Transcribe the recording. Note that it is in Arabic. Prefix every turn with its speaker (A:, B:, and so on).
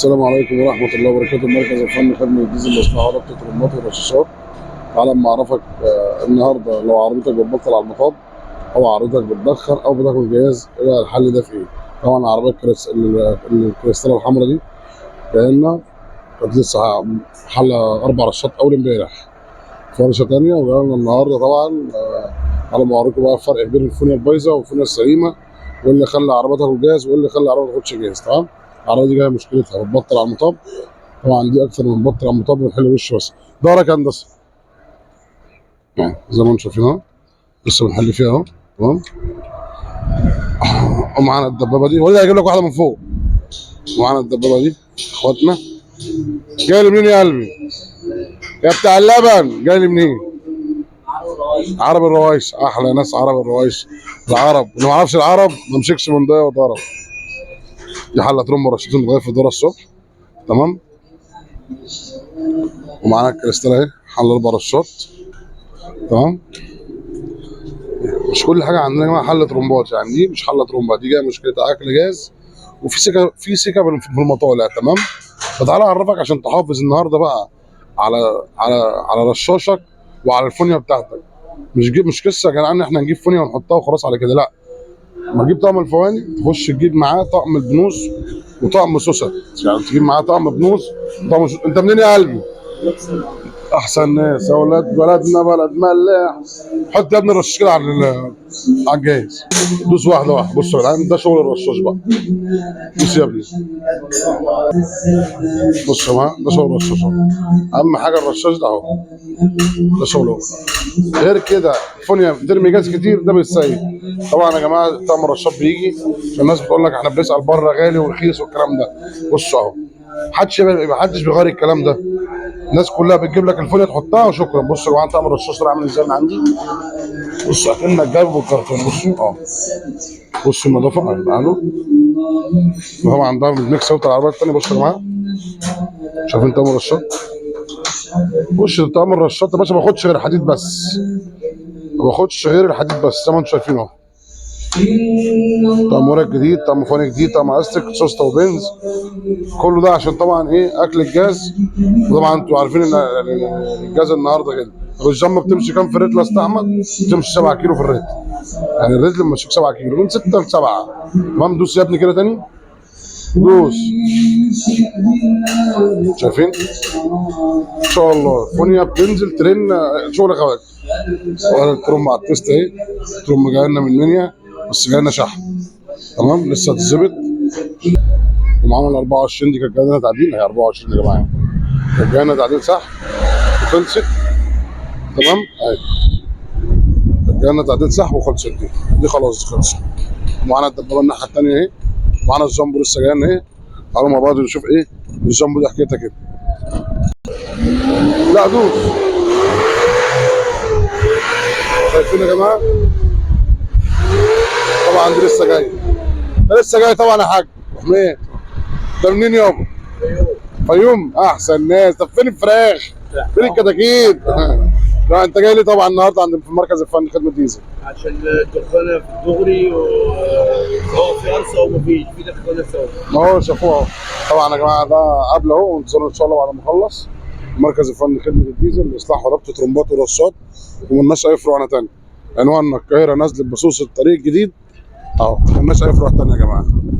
A: السلام عليكم ورحمة الله وبركاته. مركز الفن خدمة الديزل لإصلاح وربط الترمبات والرشاشات. تعالى أما أعرفك النهاردة لو عربيتك بتبطل على المطاب أو عربيتك بتدخن أو بتاكل جهاز، يبقى الحل ده في إيه؟ طبعا العربية الكريستالة الحمراء دي جايلنا كانت لسه حل 4 رشات أول امبارح، فرشة تانية وجايلنا النهاردة. طبعا على ما أوريكم بقى الفرق بين الفونيا البايظة والفونيا السليمة، واللي خلى عربيتها تاكل جهاز واللي خلى عربيتها ما تاخدش جهاز. تمام؟ العربية دي جاية مشكلتها بتبطل على المطاب، طبعا دي اكتر من بطل على المطب بنحل وش بس. ظهرك هندسه يعني زي ما انتم شايفين اهو، لسه بنحل فيها اهو. تمام. ومعانا الدبابه دي، ولا هجيب لك واحده من فوق. ومعانا الدبابه دي اخواتنا. جاي لي منين يا قلبي؟ يا بتاع اللبن، جاي لي منين؟ عرب الروايش. احلى ناس عرب الروايش. العرب اللي ما يعرفش العرب ما مسكش من ضيق وضرب. دي حله ترم رشيدين لغايه في الدوره الصبح. تمام. ومعانا الكريستال اهي، حل 4 رشات. تمام. مش كل حاجه عندنا يا جماعه حل ترومبات، يعني دي مش حل ترومبات، دي جايه مشكلتها اكل جاز وفي سكه في المطالع. تمام. فتعالى اعرفك عشان تحافظ النهارده بقى على رشاشك وعلى الفونيا بتاعتك. مش قصه يا جدعان احنا نجيب فونيا ونحطها وخلاص على كده، لا. لما تجيب طقم الفواني تخش تجيب معاه طقم البنوز وطقم سوست، يعني تجيب معاه طقم بنوز وطقم سوست. انت منين يا قلبي؟ احسن ناس يا ولاد بلدنا بلد ملاح. حط يا ابني الرشاش كده على الجاهز. دوس واحده واحده. بصوا يا جدعان، ده شغل الرشاش بقى. دوس يا ابني. بصوا يا جماعه، ده شغل الرشاش اهو. اهم حاجه الرشاش ده اهو، ده شغله. غير كده الفونيا بترمي جاز كتير، ده بالسيء. طبعا يا جماعه طقم الرشاش بيجي عشان الناس بتقول لك احنا بنسال بره غالي ورخيص والكلام ده. بصوا اهو، محدش بيغير الكلام ده. الناس كلها بتجيب لك الفونيا تحطها وشكرا. بصوا يا جماعه طقم الرشاش عامل ازاي من عندي. بصوا اكنك جايبه بالكرتون. بصوا بصوا النظافه عنه. طبعا ده ميكس صوت العربيات الثانيه. بصوا يا جماعه، شايفين طقم الرشاش؟ وش طقم الرشاش يا باشا ما باخدش غير حديد بس، ما باخدش غير الحديد بس زي ما انتم شايفين اهو. طقم ورق جديد، طقم فاني جديد، طقم استك، سوسته وبنز، كله ده عشان طبعا ايه؟ اكل الجاز. وطبعا انتوا عارفين ان الجاز النهارده كده. طب الجامه بتمشي كام في الريتل يا استاذ احمد؟ بتمشي 7 كيلو في الريتل، يعني الريتل لما تمشيك 7 كيلو من 6 ل 7. تمام. دوس يا ابني كده تاني، دوس. شايفين؟ ان شاء الله فونيا بتنزل ترن شغل خواجه. التروم مع التيست اهي. التروم جاي لنا من منيا بس جاي لنا شحن. تمام. لسه هتتظبط. ومعانا ال 24 دي كانت جايه لنا تعديل اهي. 24 يا جماعه كانت جايه لنا تعديل صح وخلصت. تمام اهي كانت جايه لنا تعديل صح وخلصت. دي خلاص خلصت. ومعانا الدبابه الناحيه الثانيه اهي. ومعانا الجامبو لسه جاي لنا اهي. تعالوا مع بعض نشوف ايه الجامبو دي حكايتها كده. لا دوس. شايفين يا جماعه؟ طبعا دي لسه جايه، ده لسه جاي طبعا يا حاج حميد. ده منين يابا؟ فيوم. احسن ناس. طب فين الفراخ؟ فين الكتاكيت؟ لا انت جاي لي طبعا النهارده عند في مركز الفن خدمه ديزل
B: عشان الدخانه في الدغري وهو في ارصه ومفيش في دخانه سوا.
A: ما هو شافوها اهو. طبعا يا جماعه ده قبل اهو، وانتظروا ان شاء الله بعد ما اخلص. مركز الفن خدمه الديزل لاصلاح وربط ترمبات ورشات، ومالناش اي فروعنا تاني. عنواننا القاهره نزله بصوص الطريق الجديد اهو، مالناش اي فروع تانيه يا جماعه.